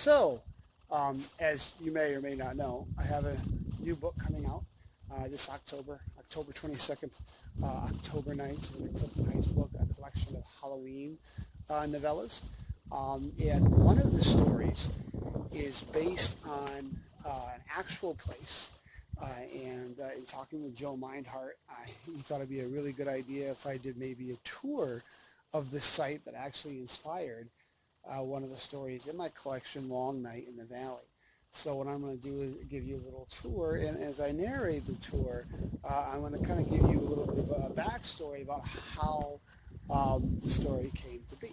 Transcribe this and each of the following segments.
So, as you may or may not know, I have a new book coming out this October, October 22nd, October Nights, the Clifton Heights book, a collection of Halloween novellas. And one of the stories is based on an actual place. And in talking with Joe Mindhart, he thought it'd be a really good idea if I did maybe a tour of the site that actually inspired one of the stories in my collection, Long Night in the Valley. So what I'm going to do is give you a little tour, and as I narrate the tour, I'm going to kind of give you a little bit of a backstory about how the story came to be.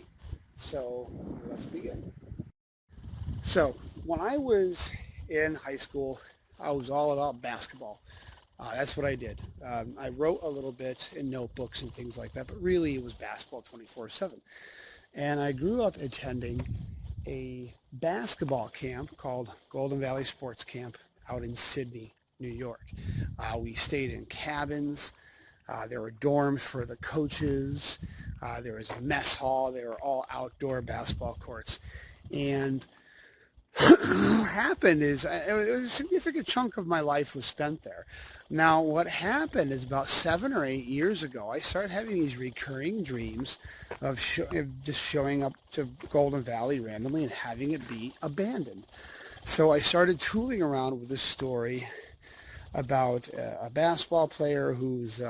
So let's begin. So when I was in high school, I was all about basketball. That's what I did. I wrote a little bit in notebooks and things like that, but really it was basketball 24/7. And I grew up attending a basketball camp called Golden Valley Sports Camp out in Sydney, New York. We stayed in cabins. There were dorms for the coaches. There was a mess hall. They were all outdoor basketball courts. And what happened is a significant chunk of my life was spent there. Now, what happened is about 7 or 8 years ago, I started having these recurring dreams of just showing up to Golden Valley randomly and having it be abandoned. So I started tooling around with this story about a basketball player who's,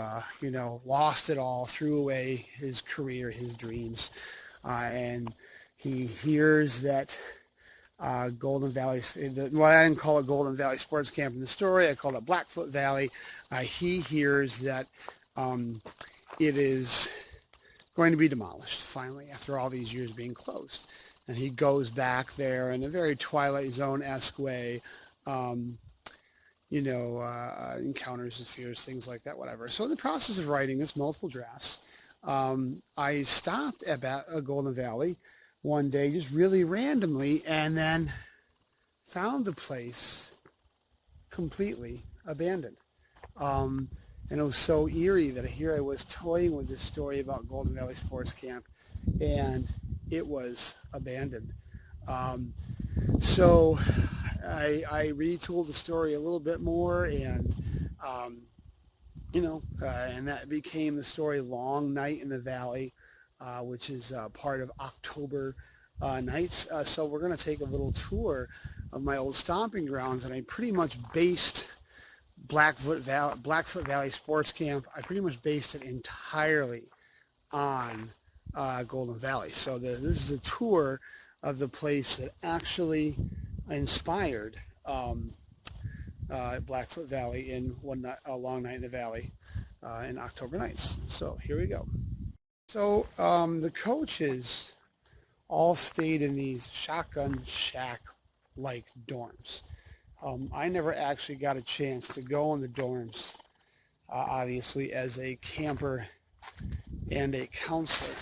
lost it all, threw away his career, his dreams, and he hears that Golden Valley, well, I didn't call it Golden Valley Sports Camp in the story. I called it Blackfoot Valley. He hears that it is going to be demolished finally after all these years being closed. And he goes back there in a very Twilight Zone-esque way, encounters his fears, things like that, whatever. So in the process of writing this, multiple drafts, I stopped at Golden Valley one day just really randomly and then found the place completely abandoned. And it was so eerie that here I was toying with this story about Golden Valley Sports Camp and it was abandoned. So I retooled the story a little bit more and and that became the story Long Night in the Valley, which is part of October Nights. So we're going to take a little tour of my old stomping grounds, and I pretty much based Blackfoot Valley Sports Camp, I pretty much based it entirely on Golden Valley. So this is a tour of the place that actually inspired Blackfoot Valley in a Long Night in the Valley in October Nights. So here we go. So the coaches all stayed in these shotgun shack-like dorms. I never actually got a chance to go in the dorms, obviously, as a camper and a counselor.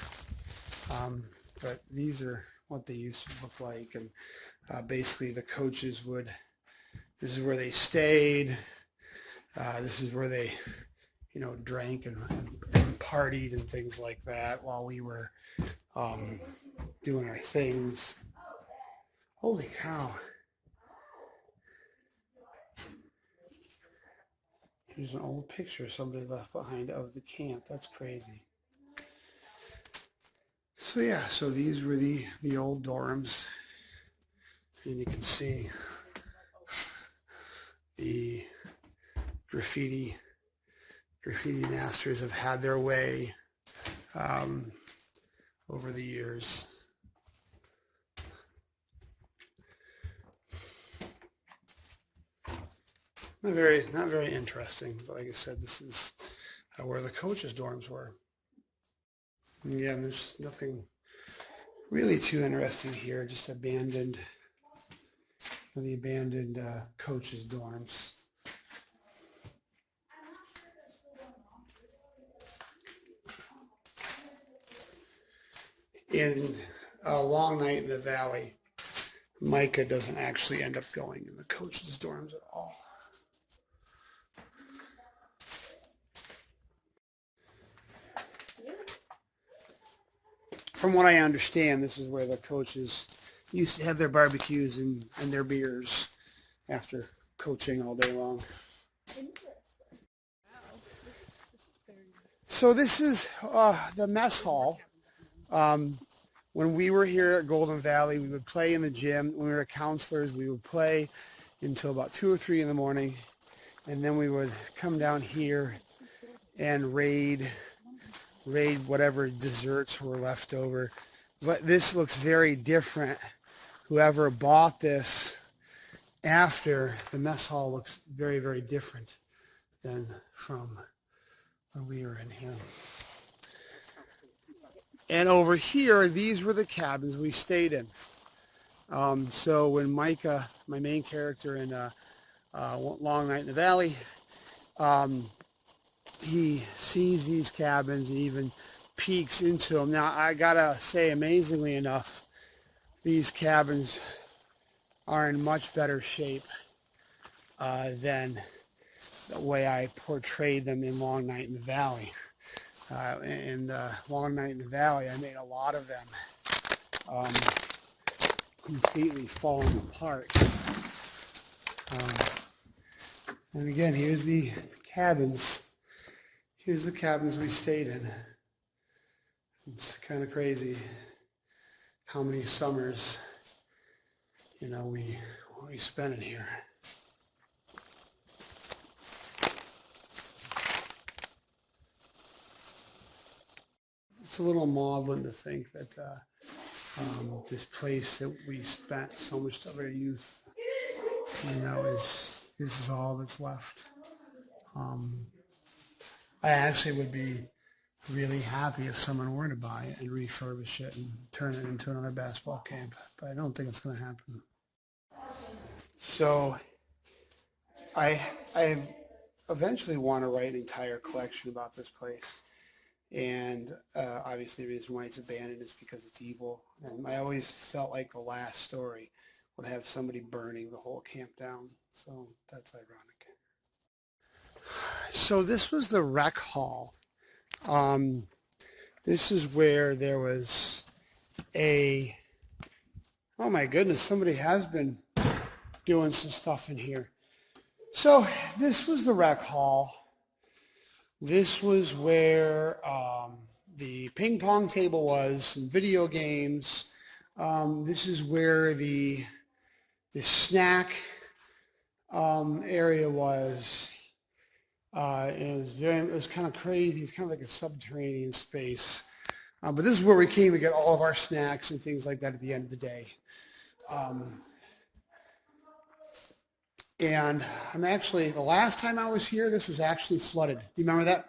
But these are what they used to look like. And basically the coaches this is where they stayed. This is where they, drank and partied and things like that while we were doing our things. Holy cow. Here's an old picture somebody left behind of the camp. That's crazy. So yeah, so these were the old dorms. And you can see the graffiti masters have had their way over the years. Not very interesting, but like I said, this is where the coaches' dorms were. And yeah, there's nothing really too interesting here, just the abandoned coaches' dorms. In A Long Night in the Valley, Micah doesn't actually end up going in the coaches' dorms at all. From what I understand, this is where the coaches used to have their barbecues and their beers after coaching all day long. So this is the mess hall. When we were here at Golden Valley, we would play in the gym. When we were counselors, we would play until about 2 or 3 in the morning. And then we would come down here and raid whatever desserts were left over. But this looks very different. Whoever bought this after, the mess hall looks very, very different than from when we were in here. And over here, these were the cabins we stayed in. So when Micah, my main character in Long Night in the Valley, he sees these cabins and even peeks into them. Now, I gotta say, amazingly enough, these cabins are in much better shape than the way I portrayed them in Long Night in the Valley. Long Night in the Valley, I made a lot of them completely falling apart. And again, here's the cabins. Here's the cabins we stayed in. It's kind of crazy how many summers, we spent in here. It's a little maudlin to think that this place that we spent so much of our youth, this is all that's left. I actually would be really happy if someone were to buy it and refurbish it and turn it into another basketball camp, but I don't think it's going to happen. So I eventually want to write an entire collection about this place. And obviously the reason why it's abandoned is because it's evil. And I always felt like the last story would have somebody burning the whole camp down. So that's ironic. So this was the rec hall. This is where there was oh my goodness, somebody has been doing some stuff in here. So this was the rec hall. This was where the ping pong table was, some video games. This is where the snack area was. And it was kind of crazy. It's kind of like a subterranean space. But this is where we came to get all of our snacks and things like that at the end of the day. And the last time I was here, this was actually flooded. Do you remember that?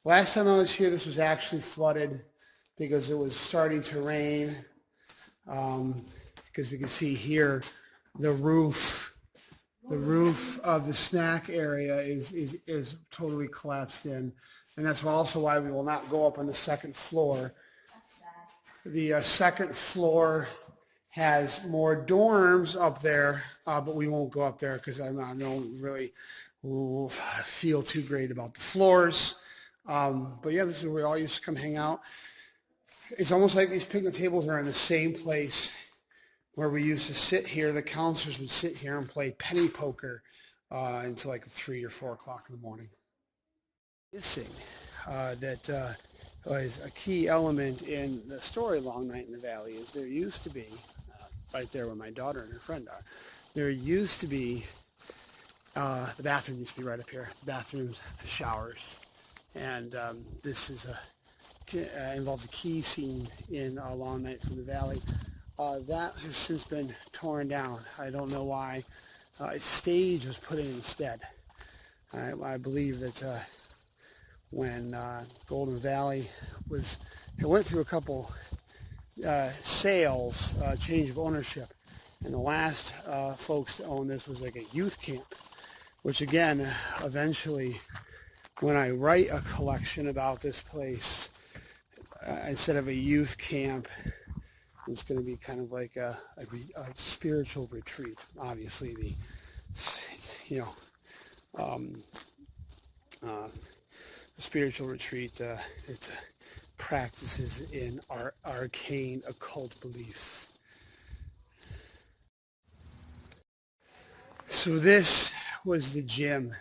Last time I was here, this was actually flooded because it was starting to rain. Because we can see here, the roof of the snack area is totally collapsed in. And that's also why we will not go up on the second floor. The second floor has more dorms up there, but we won't go up there because I don't really feel too great about the floors. But yeah, this is where we all used to come hang out. It's almost like these picnic tables are in the same place where we used to sit here. The counselors would sit here and play penny poker until like 3 or 4 o'clock in the morning. Missing that was a key element in the story Long Night in the Valley is there used to be, right there where my daughter and her friend are, there used to be, the bathroom used to be right up here, bathrooms, showers, and this is involves a key scene in Long Night from the Valley. That has since been torn down. I don't know why. A stage was put in instead. I believe that when Golden Valley it went through a couple sales, change of ownership, and the last folks to own this was like a youth camp, which again, eventually, when I write a collection about this place, instead of a youth camp, it's going to be kind of like a spiritual retreat. Obviously, the spiritual retreat, it practices in arcane occult beliefs. So this was the gym,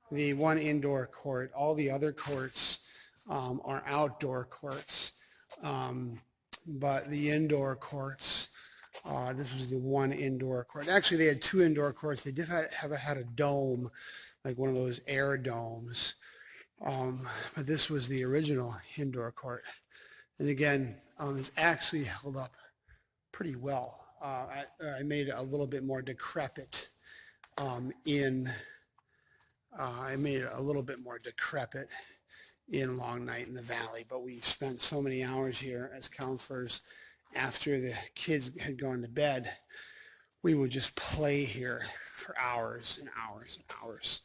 the one indoor court. All the other courts are outdoor courts, but the indoor courts, this was the one indoor court. Actually, they had two indoor courts. They did have had a dome, like one of those air domes, but this was the original indoor court. And again, it's actually held up pretty well. I made it a little bit more decrepit I made it a little bit more decrepit in Long Night in the Valley, but we spent so many hours here as counselors. After the kids had gone to bed, we would just play here for hours and hours and hours,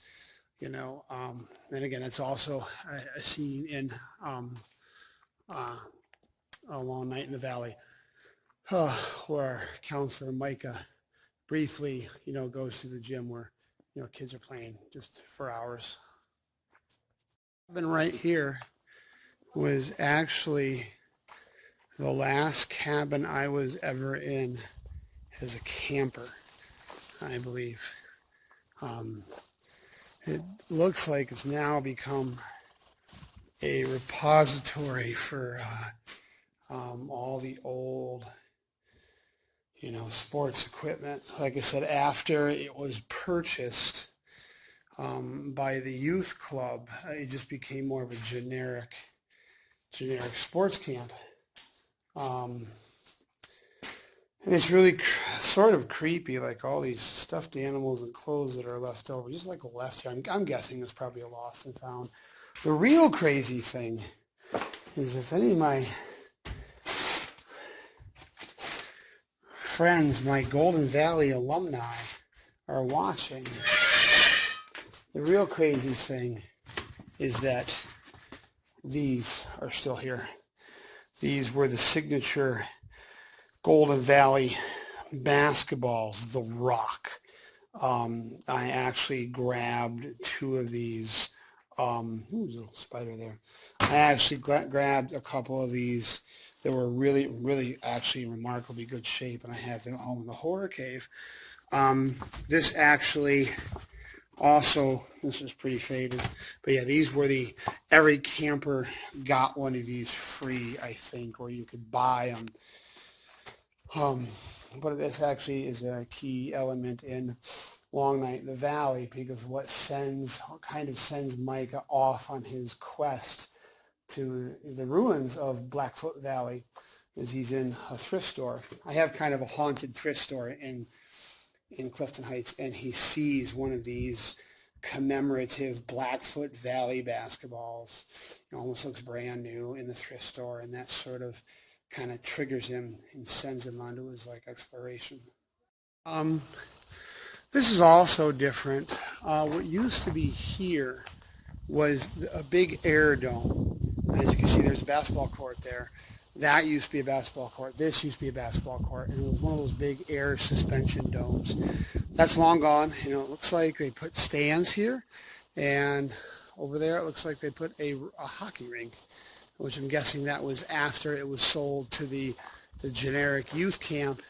you know. And again, that's also a scene in A Long Night in the Valley, where Counselor Micah briefly, you know, goes to the gym where, you know, kids are playing just for hours. And right here was actually the last cabin I was ever in as a camper, I believe. It looks like it's now become a repository for all the old, you know, sports equipment. Like I said, after it was purchased by the youth club, it just became more of a generic sports camp. And it's really sort of creepy, like all these stuffed animals and clothes that are left over, just like left here. I'm guessing it's probably a lost and found. The real crazy thing is if any of my friends, my Golden Valley alumni, are watching, the real crazy thing is that these are still here. These were the signature Golden Valley basketballs, the Rock. I actually grabbed two of these. Ooh, there's a little spider there. I actually grabbed a couple of these that were really, really actually in remarkably good shape, and I have them home in the horror cave. This actually also, this is pretty faded, but yeah, these were every camper got one of these free, I think, or you could buy them. But this actually is a key element in Long Night in the Valley, because what kind of sends Micah off on his quest to the ruins of Blackfoot Valley is he's in a thrift store. I have kind of a haunted thrift store in Clifton Heights, and he sees one of these commemorative Blackfoot Valley basketballs. It almost looks brand new in the thrift store, and that sort of kind of triggers him and sends him onto his exploration. This is also different. What used to be here was a big air dome. As you can see, there's a basketball court there. That used to be a basketball court. This used to be a basketball court. And it was one of those big air suspension domes. That's long gone. You know, it looks like they put stands here. And over there, it looks like they put a hockey rink, which I'm guessing that was after it was sold to the generic youth camp.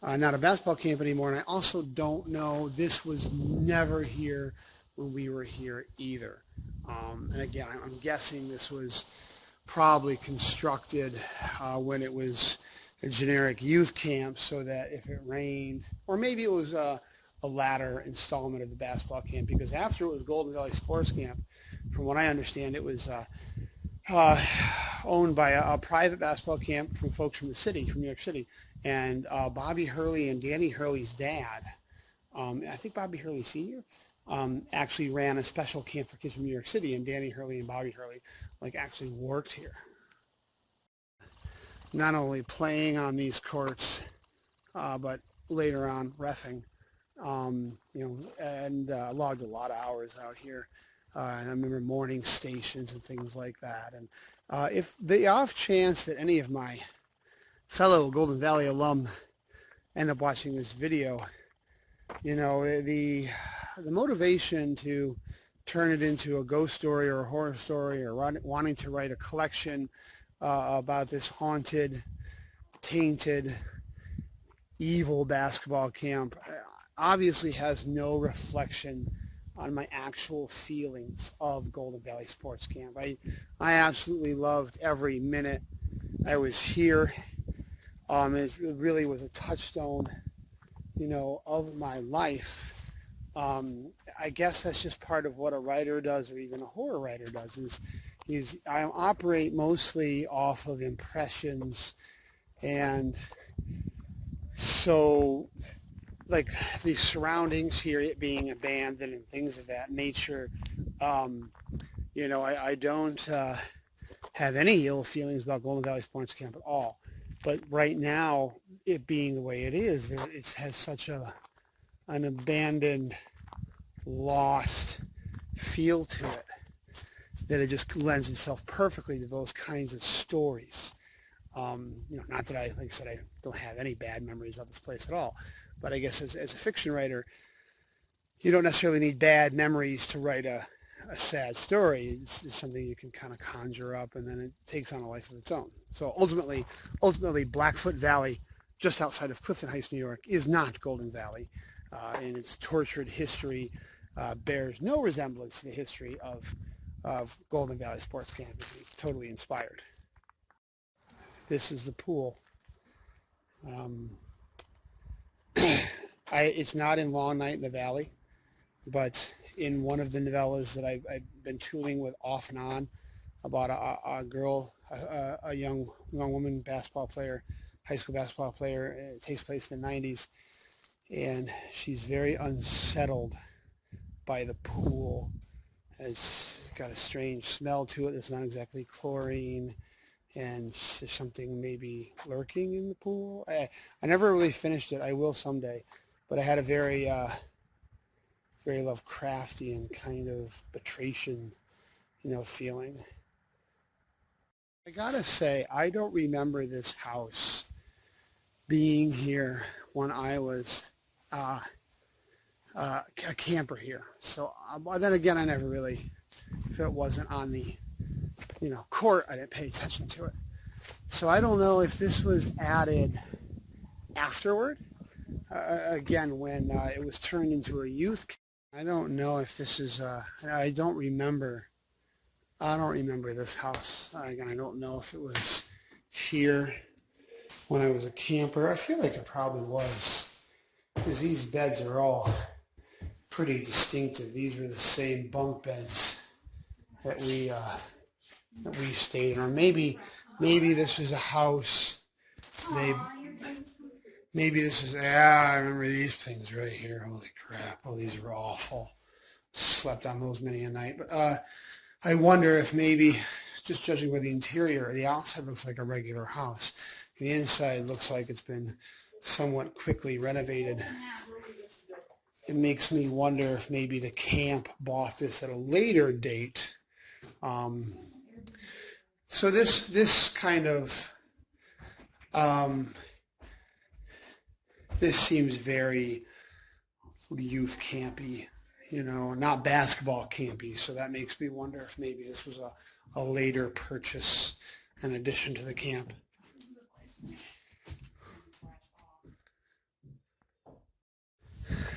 Not a basketball camp anymore. And I also don't know, this was never here when we were here either. And again, I'm guessing this was probably constructed when it was a generic youth camp, so that if it rained, or maybe it was a latter installment of the basketball camp, because after it was Golden Valley Sports Camp, from what I understand, it was owned by a private basketball camp from folks from the city, from New York City. And Bobby Hurley and Danny Hurley's dad, I think Bobby Hurley Sr., actually ran a special camp for kids from New York City, and Danny Hurley and Bobby Hurley actually worked here. Not only playing on these courts, but later on reffing, and logged a lot of hours out here. And I remember morning stations and things like that. And if the off chance that any of my fellow Golden Valley alum end up watching this video, you know, the motivation to turn it into a ghost story or a horror story, or wanting to write a collection about this haunted, tainted, evil basketball camp, obviously has no reflection on my actual feelings of Golden Valley Sports Camp. I absolutely loved every minute I was here. It really was a touchstone, of my life. I guess that's just part of what a writer does, or even a horror writer does, is I operate mostly off of impressions. And so, like, the surroundings here, it being abandoned and things of that nature, I don't have any ill feelings about Golden Valley Sports Camp at all. But right now, it being the way it is, it has such an abandoned, lost feel to it that it just lends itself perfectly to those kinds of stories. Not that like I said, I don't have any bad memories of this place at all. But I guess as a fiction writer, you don't necessarily need bad memories to write a sad story. It's something you can kind of conjure up, and then it takes on a life of its own. So ultimately, Blackfoot Valley, just outside of Clifton Heights, New York, is not Golden Valley, and its tortured history bears no resemblance to the history of Golden Valley Sports Camp. It's totally inspired. This is the pool. It's not in Long Night in the Valley, but in one of the novellas that I've been tooling with off and on about a girl, a young woman basketball player, high school basketball player. It takes place in the 90s, and she's very unsettled by the pool. It's got a strange smell to it. It's not exactly chlorine, and there's something maybe lurking in the pool. I never really finished it. I will someday, but I had a very Lovecraftian kind of Batracian, feeling. I gotta say, I don't remember this house being here when I was a camper here. So then again, I never really, if it wasn't on the, court, I didn't pay attention to it. So I don't know if this was added afterward, again, when it was turned into a youth camp. I don't know if this is, I don't remember this house. Again, I don't know if it was here when I was a camper. I feel like it probably was, because these beds are all pretty distinctive. These were the same bunk beds that we stayed in. Or maybe this was a house. Maybe this is, I remember these things right here. Holy crap. Oh, these are awful. Slept on those many a night. But I wonder if maybe, just judging by the interior, the outside looks like a regular house. The inside looks like it's been somewhat quickly renovated. It makes me wonder if maybe the camp bought this at a later date. So this kind of, this seems very youth campy, not basketball campy. So that makes me wonder if maybe this was a later purchase in addition to the camp.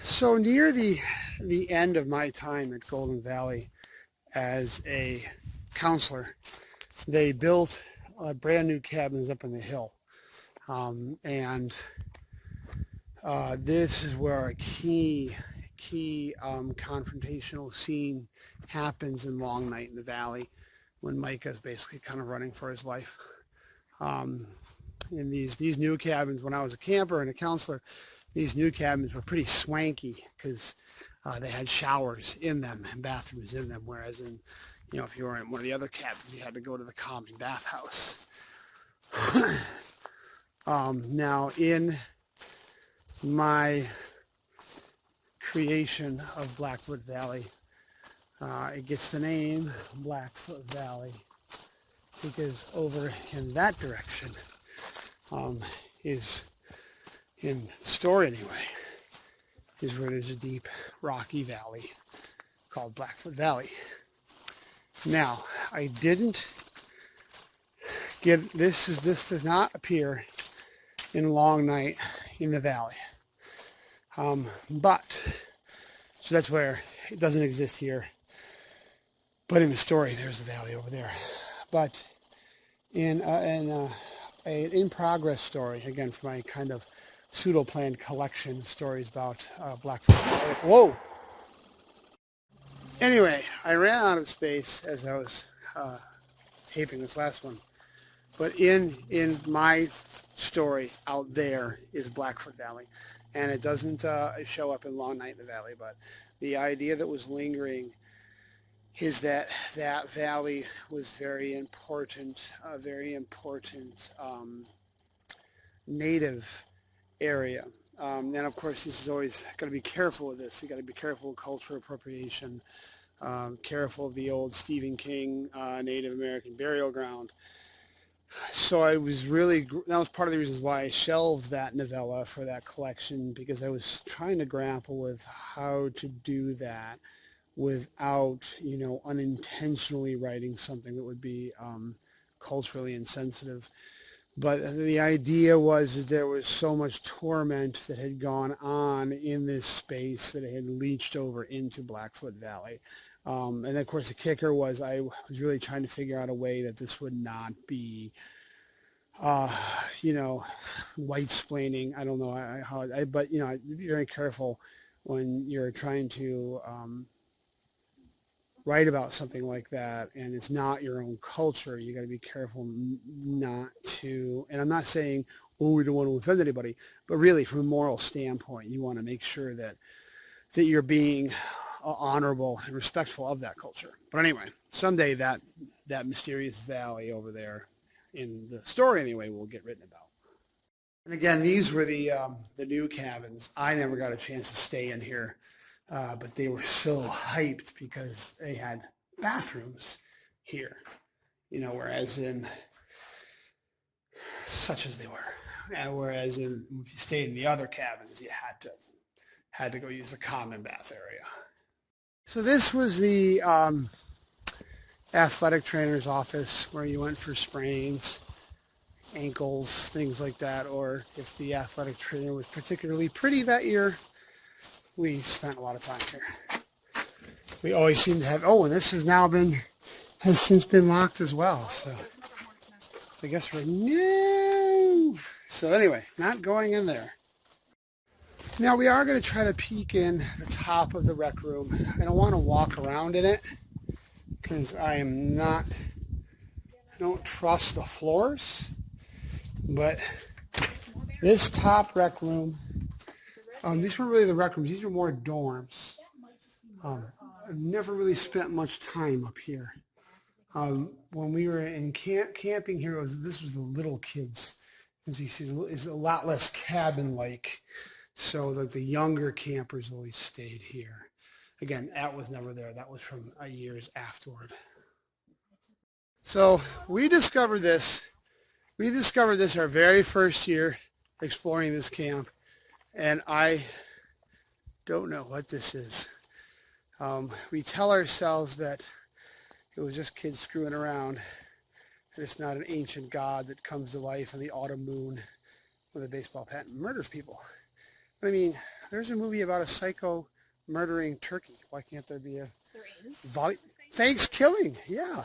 So near the end of my time at Golden Valley as a counselor, they built brand new cabins up on the hill. And this is where a key confrontational scene happens in Long Night in the Valley, when Micah's basically kind of running for his life. And these new cabins, when I was a camper and a counselor, these new cabins were pretty swanky because they had showers in them and bathrooms in them, whereas in, if you were in one of the other cabins, you had to go to the common bathhouse. Now, in my creation of Blackfoot Valley, it gets the name Blackfoot Valley because over in that direction is, in the story anyway, is where there's a deep rocky valley called Blackfoot Valley. Now, I didn't get this does not appear in Long Night in the Valley. So that's where it doesn't exist here. But in the story, there's the valley over there. But in an in-progress story, again, for my kind of pseudo-planned collection of stories about Blackfoot Valley. Whoa! Anyway, I ran out of space as I was taping this last one. But in my story, out there is Blackfoot Valley. And it doesn't show up in Long Night in the Valley, but the idea that was lingering is that that valley was very important, a very important native area. And of course, this is always got to be careful with this. You got to be careful of cultural appropriation, careful of the old Stephen King Native American burial ground. So I was really, that was part of the reasons why I shelved that novella for that collection, because I was trying to grapple with how to do that without, unintentionally writing something that would be culturally insensitive. But the idea was that there was so much torment that had gone on in this space that it had leached over into Blackfoot Valley. And of course, the kicker was I was really trying to figure out a way that this would not be, white-splaining. I don't know how, but be very careful when you're trying to write about something like that, and it's not your own culture. You got to be careful not to. And I'm not saying, we don't want to offend anybody, but really, from a moral standpoint, you want to make sure that you're being honorable and respectful of that culture. But anyway, someday that mysterious valley over there, in the story anyway, will get written about. And again, these were the new cabins. I never got a chance to stay in here, but they were so hyped because they had bathrooms here, whereas in such as they were, whereas if you stayed in the other cabins, you had to go use the common bath area. So this was the athletic trainer's office where you went for sprains, ankles, things like that, or if the athletic trainer was particularly pretty that year, we spent a lot of time here. We always seem to have, and this has since been locked as well, so I guess we're no. So anyway, not going in there. Now we are going to try to peek in the top of the rec room. I don't want to walk around in it because I don't trust the floors. But this top rec room, these weren't really the rec rooms. These were more dorms. I've never really spent much time up here. When we were in camping here, this was the little kids. As you see, it's a lot less cabin-like. So that the younger campers always stayed here. Again, that was never there. That was from years afterward. So we discovered this. Our very first year exploring this camp. And I don't know what this is. We tell ourselves that it was just kids screwing around. And it's not an ancient god that comes to life in the autumn moon with a baseball bat and murders people. I mean, there's a movie about a psycho murdering turkey. Why can't there be a... There is. Thanksgiving, yeah.